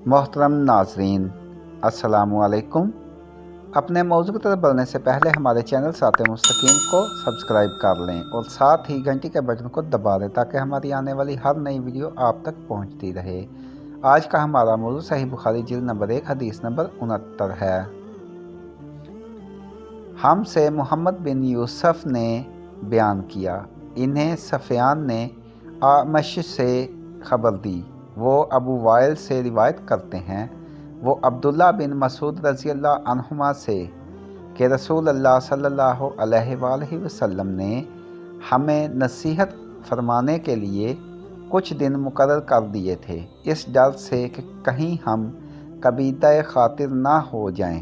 محترم ناظرین، السلام علیکم۔ اپنے موضوع کی طرف بڑھنے سے پہلے ہمارے چینل ساتھ مستقیم کو سبسکرائب کر لیں اور ساتھ ہی گھنٹی کے بٹن کو دبا دیں تاکہ ہماری آنے والی ہر نئی ویڈیو آپ تک پہنچتی رہے۔ آج کا ہمارا موضوع صحیح بخاری جلد نمبر 1 حدیث نمبر 69 ہے۔ ہم سے محمد بن یوسف نے بیان کیا، انہیں سفیان نے اعمش سے خبر دی، وہ ابو وائل سے روایت کرتے ہیں، وہ عبداللہ بن مسعود رضی اللہ عنہما سے کہ رسول اللہ صلی اللہ علیہ وآلہ وسلم نے ہمیں نصیحت فرمانے کے لیے کچھ دن مقرر کر دیے تھے، اس ڈر سے کہ کہیں ہم کبیدہ خاطر نہ ہو جائیں۔